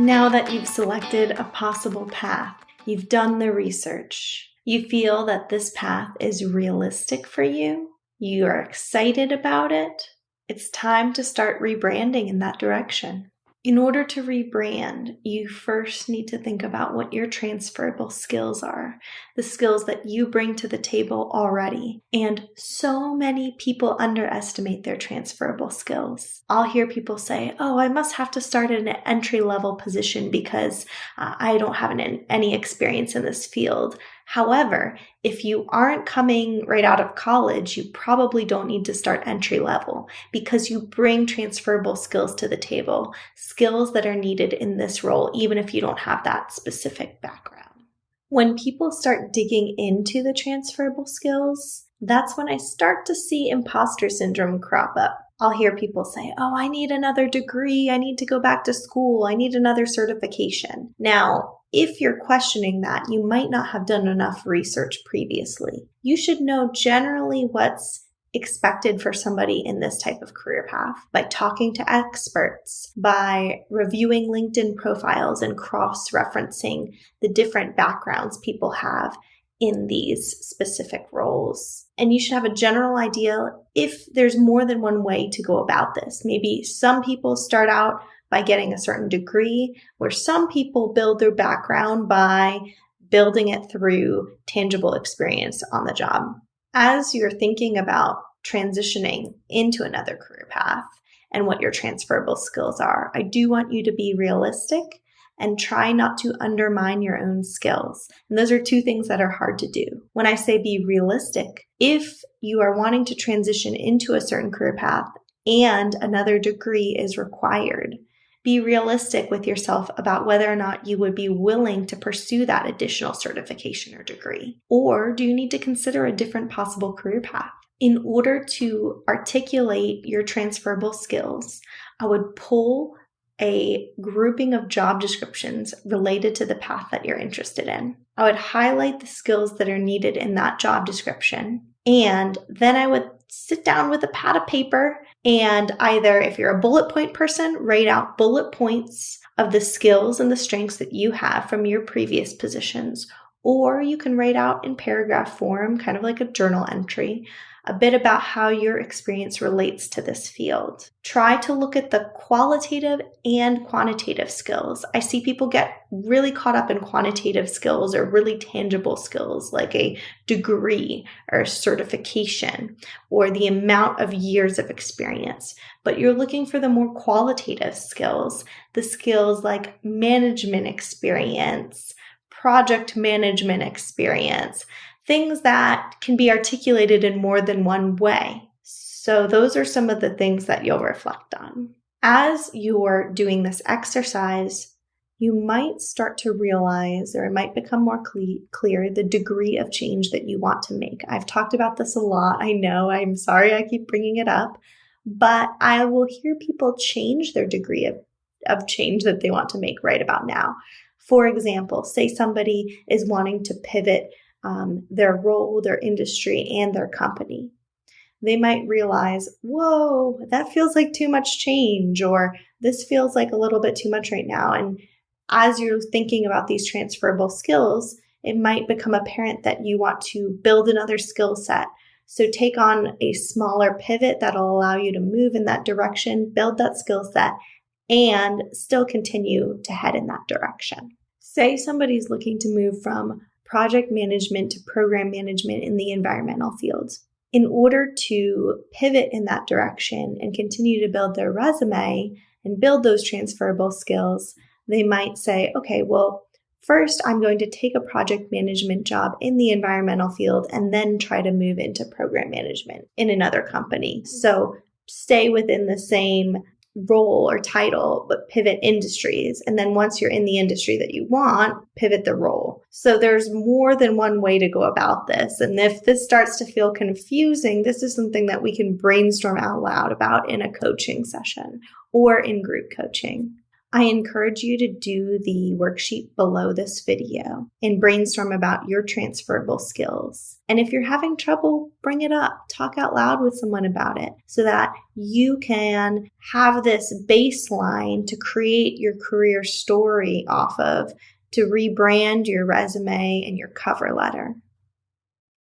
Now that you've selected a possible path, you've done the research, you feel that this path is realistic for you, you are excited about it, it's time to start rebranding in that direction. In order to rebrand, you first need to think about what your transferable skills are, the skills that you bring to the table already. And so many people underestimate their transferable skills. I'll hear people say, oh, I must have to start at an entry-level position because I don't have any experience in this field. However, if you aren't coming right out of college, you probably don't need to start entry level because you bring transferable skills to the table, skills that are needed in this role, even if you don't have that specific background. When people start digging into the transferable skills, that's when I start to see imposter syndrome crop up. I'll hear people say, oh, I need another degree. I need to go back to school. I need another certification. Now, if you're questioning that, you might not have done enough research previously. You should know generally what's expected for somebody in this type of career path by talking to experts, by reviewing LinkedIn profiles and cross-referencing the different backgrounds people have in these specific roles. And you should have a general idea if there's more than one way to go about this. Maybe some people start out by getting a certain degree, where some people build their background by building it through tangible experience on the job. As you're thinking about transitioning into another career path and what your transferable skills are, I do want you to be realistic and try not to undermine your own skills. And those are two things that are hard to do. When I say be realistic, if you are wanting to transition into a certain career path and another degree is required, be realistic with yourself about whether or not you would be willing to pursue that additional certification or degree. Or do you need to consider a different possible career path? In order to articulate your transferable skills, I would pull a grouping of job descriptions related to the path that you're interested in. I would highlight the skills that are needed in that job description. And then I would sit down with a pad of paper and either, if you're a bullet point person, write out bullet points of the skills and the strengths that you have from your previous positions. Or you can write out in paragraph form, kind of like a journal entry, a bit about how your experience relates to this field. Try to look at the qualitative and quantitative skills. I see people get really caught up in quantitative skills or really tangible skills like a degree or certification or the amount of years of experience. But you're looking for the more qualitative skills, the skills like management experience, project management experience, things that can be articulated in more than one way. So those are some of the things that you'll reflect on. As you're doing this exercise, you might start to realize, or it might become more clear, the degree of change that you want to make. I've talked about this a lot. I know, I'm sorry I keep bringing it up, but I will hear people change their degree of change that they want to make right about now. For example, say somebody is wanting to pivot their role, their industry, and their company. They might realize, whoa, that feels like too much change, or this feels like a little bit too much right now. And as you're thinking about these transferable skills, it might become apparent that you want to build another skill set. So take on a smaller pivot that'll allow you to move in that direction, build that skill set, and still continue to head in that direction. Say somebody's looking to move from project management to program management in the environmental field. In order to pivot in that direction and continue to build their resume and build those transferable skills, they might say, okay, well, first I'm going to take a project management job in the environmental field and then try to move into program management in another company. So stay within the same role or title, but pivot industries. And then once you're in the industry that you want, pivot the role. So there's more than one way to go about this. And if this starts to feel confusing, this is something that we can brainstorm out loud about in a coaching session or in group coaching. I encourage you to do the worksheet below this video and brainstorm about your transferable skills. And if you're having trouble, bring it up. Talk out loud with someone about it so that you can have this baseline to create your career story off of, to rebrand your resume and your cover letter.